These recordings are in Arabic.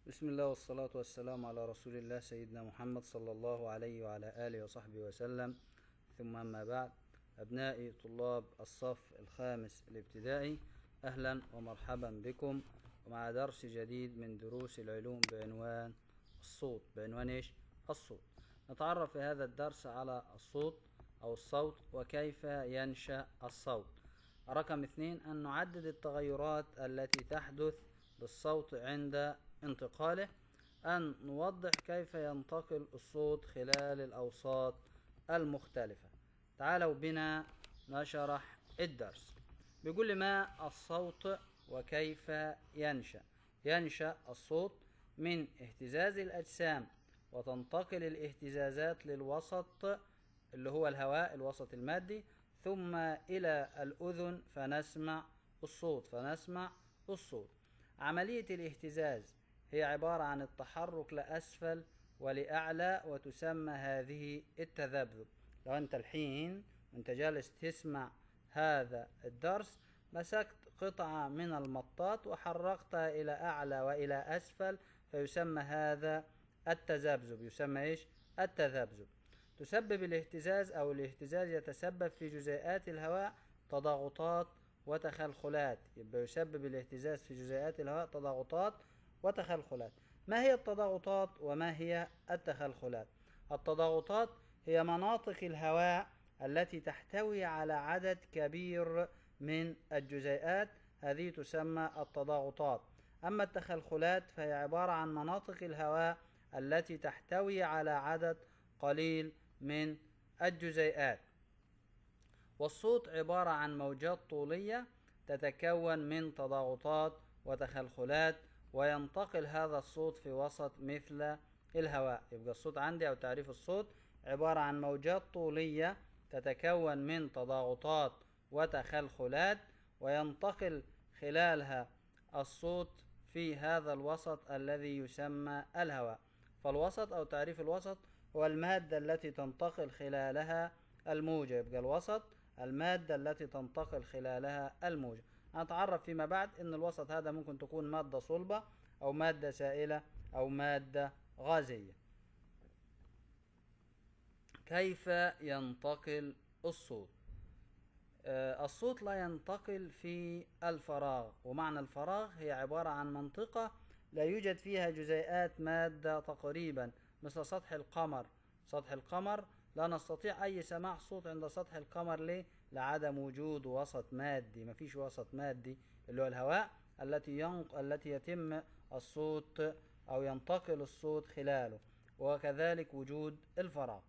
بسم الله والصلاة والسلام على رسول الله سيدنا محمد صلى الله عليه وعلى آله وصحبه وسلم. ثم أما بعد، أبنائي طلاب الصف الخامس الابتدائي، أهلا ومرحبا بكم ومع درس جديد من دروس العلوم بعنوان الصوت. بعنوان إيش؟ الصوت. نتعرف في هذا الدرس على الصوت أو الصوت وكيف ينشأ الصوت. رقم 2، أن نعدد التغيرات التي تحدث للصوت عند انتقاله. أن نوضح كيف ينتقل الصوت خلال الأوساط المختلفة. تعالوا بنا نشرح الدرس. بيقول لي ما الصوت وكيف ينشأ الصوت من اهتزاز الأجسام، وتنتقل الاهتزازات للوسط اللي هو الهواء، الوسط المادي، ثم إلى الأذن فنسمع الصوت. عملية الاهتزاز هي عبارة عن التحرك لأسفل ولأعلى، وتسمى هذه التذبذب. لو أنت الحين وأنت جالس تسمع هذا الدرس مسكت قطعة من المطاط وحركتها إلى أعلى وإلى أسفل، فيسمى هذا التذبذب. يسمى إيش؟ التذبذب. تسبب الاهتزاز أو الاهتزاز يتسبب في جزيئات الهواء تضاغطات وتخلخلات. يبقى يسبب الاهتزاز في جزيئات الهواء تضاغطات وتخلخلات. ما هي التضاغطات وما هي التخلخلات؟ التضاغطات هي مناطق الهواء التي تحتوي على عدد كبير من الجزيئات، هذه تسمى التضاغطات. أما التخلخلات فهي عبارة عن مناطق الهواء التي تحتوي على عدد قليل من الجزيئات. والصوت عبارة عن موجات طولية تتكون من تضاغطات وتخلخلات، وينتقل هذا الصوت في وسط مثل الهواء. يبقى الصوت عندي أو تعريف الصوت عبارة عن موجات طولية تتكون من تضاغطات وتخلخلات، وينتقل خلالها الصوت في هذا الوسط الذي يسمى الهواء. فالوسط أو تعريف الوسط هو المادة التي تنتقل خلالها الموجة. يبقى الوسط المادة التي تنتقل خلالها الموجة. هنتعرف فيما بعد أن الوسط هذا ممكن تكون مادة صلبة أو مادة سائلة أو مادة غازية. كيف ينتقل الصوت؟ الصوت لا ينتقل في الفراغ، ومعنى الفراغ هي عبارة عن منطقة لا يوجد فيها جزيئات مادة تقريبا، مثل سطح القمر. سطح القمر لا نستطيع أي سماع صوت عند سطح القمر. ليه؟ لعدم وجود وسط مادي. مفيش وسط مادي اللي هو الهواء التي يتم الصوت أو ينتقل الصوت خلاله، وكذلك وجود الفراغ.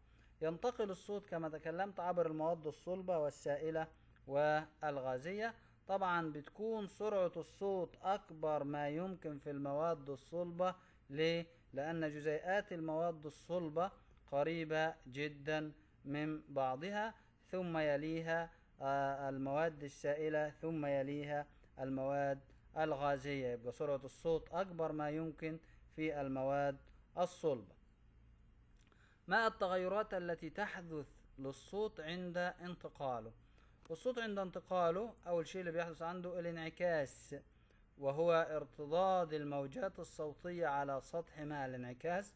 ينتقل الصوت كما تكلمت عبر المواد الصلبة والسائلة والغازية. طبعا بتكون سرعة الصوت أكبر ما يمكن في المواد الصلبة. ليه؟ لأن جزيئات المواد الصلبة قريبة جدا من بعضها، ثم يليها المواد السائلة، ثم يليها المواد الغازية. يبقى سرعة الصوت أكبر ما يمكن في المواد الصلبة. ما التغيرات التي تحدث للصوت عند انتقاله؟ الصوت عند انتقاله أول شيء اللي بيحدث عنده الانعكاس، وهو ارتداد الموجات الصوتية على سطح ماء. الانعكاس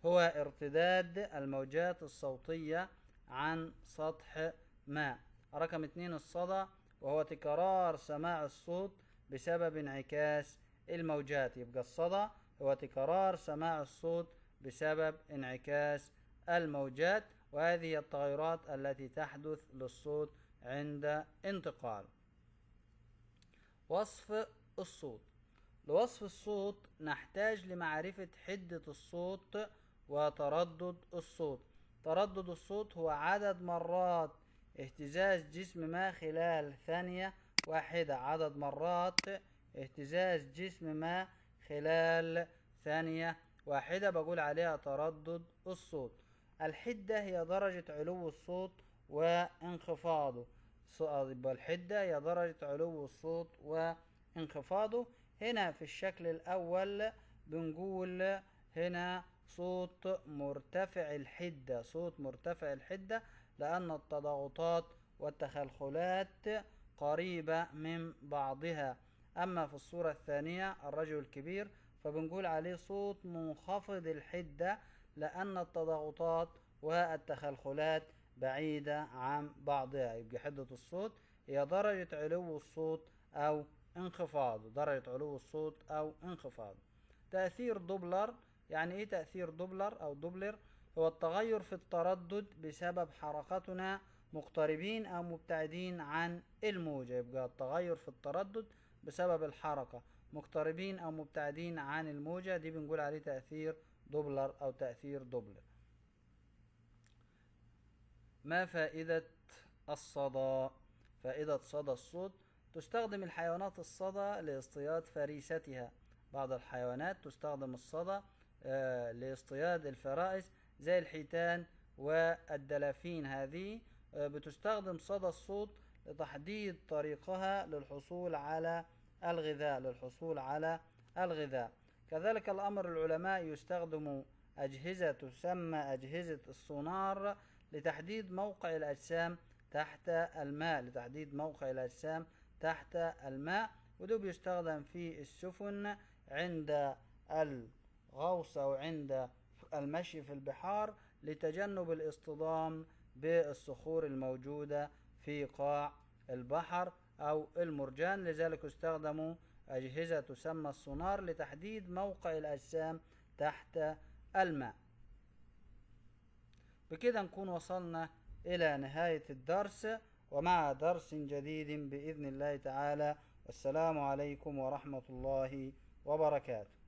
هو ارتداد الموجات الصوتية عن سطح ماء. رقم 2 الصدى، وهو تكرار سماع الصوت بسبب انعكاس الموجات. يبقى الصدى هو تكرار سماع الصوت بسبب انعكاس الموجات، وهذه هي التغيرات التي تحدث للصوت عند انتقاله. وصف الصوت. لوصف الصوت نحتاج لمعرفة حدة الصوت وتردد الصوت. تردد الصوت هو عدد مرات اهتزاز جسم ما خلال ثانية واحدة. عدد مرات اهتزاز جسم ما خلال ثانية واحدة بقول عليها تردد الصوت. الحدة هي درجة علو الصوت وانخفاضه. الحدة هي درجة علو الصوت وانخفاضه. هنا في الشكل الأول بنقول هنا صوت مرتفع الحدة. صوت مرتفع الحدة لأن التضاغطات والتخلخلات قريبة من بعضها. أما في الصورة الثانية الرجل الكبير فبنقول عليه صوت منخفض الحدة، لأن التضاغطات والتخلخلات بعيدة عن بعضها. يبقى حدة الصوت هي درجة علو الصوت أو انخفاضه، درجة علو الصوت أو انخفاضه. تأثير دوبلر. يعني ايه تأثير دوبلر أو دوبلر؟ هو التغير في التردد بسبب حركتنا مقتربين أو مبتعدين عن الموجة. يبقى التغير في التردد بسبب الحركة مقتربين أو مبتعدين عن الموجة، دي بنقول عليه تأثير دوبلر أو تأثير دوبلر. ما فائدة الصدى؟ فائدة صدى الصوت: تستخدم الحيوانات الصدى لاصطياد فريستها. بعض الحيوانات تستخدم الصدى لاصطياد الفرائس زي الحيتان والدلافين. هذه بتستخدم صدى الصوت لتحديد طريقها للحصول على الغذاء. كذلك الأمر العلماء يستخدموا أجهزة تسمى أجهزة السونار لتحديد موقع الأجسام تحت الماء، وده بيستخدم في السفن عند الغوص أو عند المشي في البحار لتجنب الاصطدام بالصخور الموجودة في قاع البحر أو المرجان. لذلك استخدموا أجهزة تسمى السونار لتحديد موقع الأجسام تحت الماء. بكده نكون وصلنا إلى نهاية الدرس، ومع درس جديد بإذن الله تعالى. والسلام عليكم ورحمة الله وبركاته.